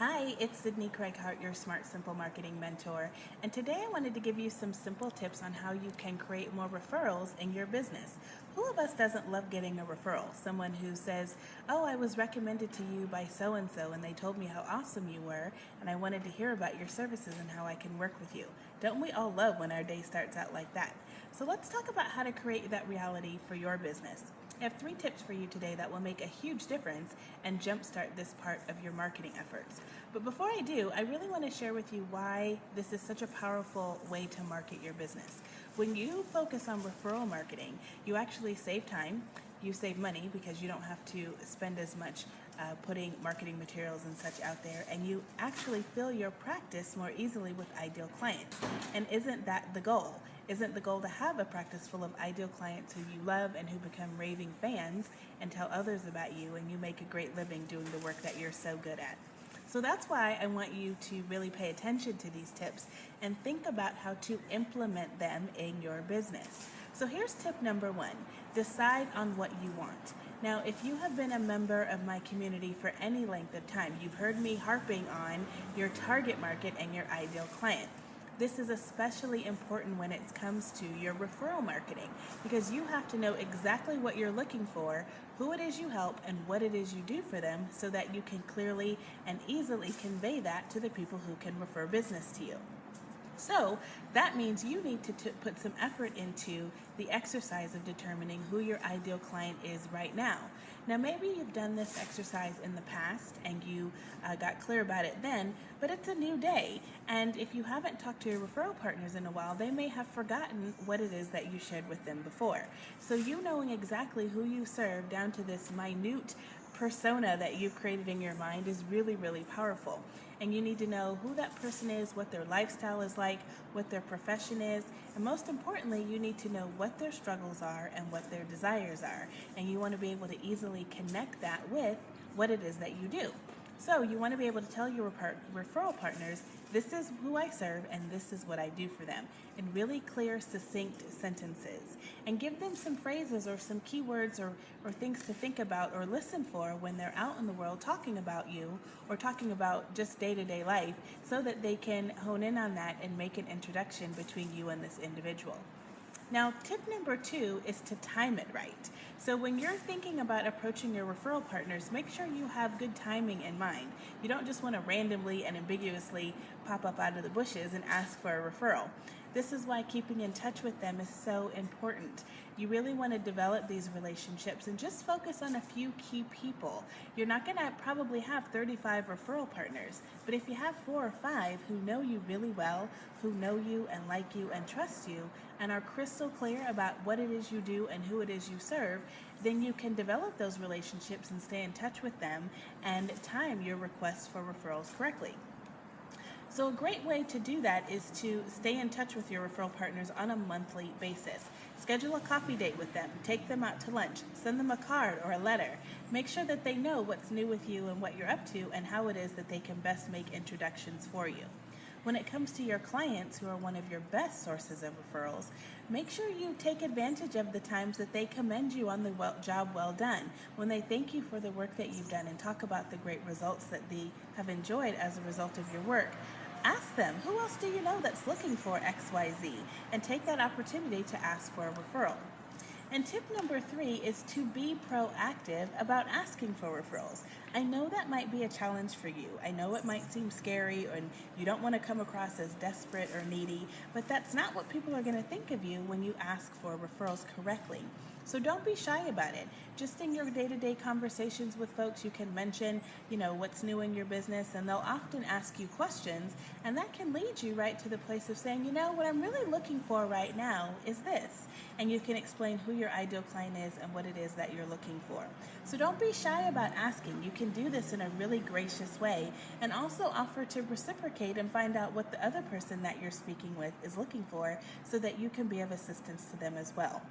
Hi, it's Sydney Craig-Hart, your Smart Simple Marketing Mentor. And today I wanted to give you some simple tips on how you can create more referrals in your business. Who of us doesn't love getting a referral? Someone who says, oh, I was recommended to you by so-and-so and they told me how awesome you were and I wanted to hear about your services and how I can work with you. Don't we all love when our day starts out like that? So let's talk about how to create that reality for your business. I have 3 tips for you today that will make a huge difference and jumpstart this part of your marketing efforts. But before I do, I really want to share with you why this is such a powerful way to market your business. When you focus on referral marketing, you actually save time, you save money because you don't have to spend as much putting marketing materials and such out there, and you actually fill your practice more easily with ideal clients. And isn't that the goal? Isn't the goal to have a practice full of ideal clients who you love and who become raving fans and tell others about you, and you make a great living doing the work that you're so good at? So that's why I want you to really pay attention to these tips and think about how to implement them in your business. So here's tip number 1. Decide on what you want. Now, if you have been a member of my community for any length of time, you've heard me harping on your target market and your ideal client. This is especially important when it comes to your referral marketing because you have to know exactly what you're looking for, who it is you help, and what it is you do for them so that you can clearly and easily convey that to the people who can refer business to you. So that means you need to put some effort into the exercise of determining who your ideal client is right now. Now, maybe you've done this exercise in the past and you got clear about it then, but it's a new day. And if you haven't talked to your referral partners in a while, they may have forgotten what it is that you shared with them before. So you knowing exactly who you serve down to this minute persona that you've created in your mind is really, really powerful. And you need to know who that person is, what their lifestyle is like, what their profession is, and most importantly, you need to know what their struggles are and what their desires are. And you want to be able to easily connect that with what it is that you do. So you want to be able to tell your referral partners, this is who I serve and this is what I do for them, in really clear, succinct sentences. And give them some phrases or some keywords or things to think about or listen for when they're out in the world talking about you or talking about just day-to-day life so that they can hone in on that and make an introduction between you and this individual. Now, tip number 2 is to time it right. So when you're thinking about approaching your referral partners, make sure you have good timing in mind. You don't just want to randomly and ambiguously pop up out of the bushes and ask for a referral. This is why keeping in touch with them is so important. You really want to develop these relationships and just focus on a few key people. You're not going to probably have 35 referral partners, but if you have 4 or 5 who know you really well, who know you and like you and trust you, and are crystal clear about what it is you do and who it is you serve, then you can develop those relationships and stay in touch with them and time your requests for referrals correctly. So a great way to do that is to stay in touch with your referral partners on a monthly basis. Schedule a coffee date with them, take them out to lunch, send them a card or a letter. Make sure that they know what's new with you and what you're up to and how it is that they can best make introductions for you. When it comes to your clients who are one of your best sources of referrals, make sure you take advantage of the times that they commend you on the job well done, when they thank you for the work that you've done and talk about the great results that they have enjoyed as a result of your work. Ask them, who else do you know that's looking for XYZ? And take that opportunity to ask for a referral. And tip number 3 is to be proactive about asking for referrals. I know that might be a challenge for you. I know it might seem scary and you don't want to come across as desperate or needy, but that's not what people are going to think of you when you ask for referrals correctly. So don't be shy about it. Just in your day-to-day conversations with folks, you can mention, what's new in your business, and they'll often ask you questions, and that can lead you right to the place of saying, what I'm really looking for right now is this. And you can explain who your ideal client is and what it is that you're looking for. So don't be shy about asking. You can do this in a really gracious way and also offer to reciprocate and find out what the other person that you're speaking with is looking for so that you can be of assistance to them as well.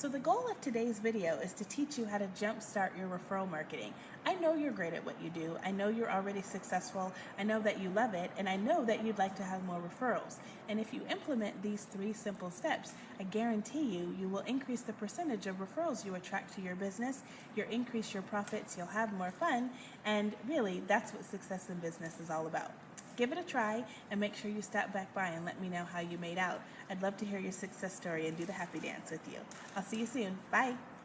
So the goal of today's video is to teach you how to jumpstart your referral marketing. I know you're great at what you do. I know you're already successful. I know that you love it, and I know that you'd like to have more referrals. And if you implement these 3 simple steps, I guarantee you will increase the percentage of referrals you attract to your business, you'll increase your profits, you'll have more fun, and really, that's what success in business is all about. Give it a try and make sure you stop back by and let me know how you made out. I'd love to hear your success story and do the happy dance with you. I'll see you soon. Bye.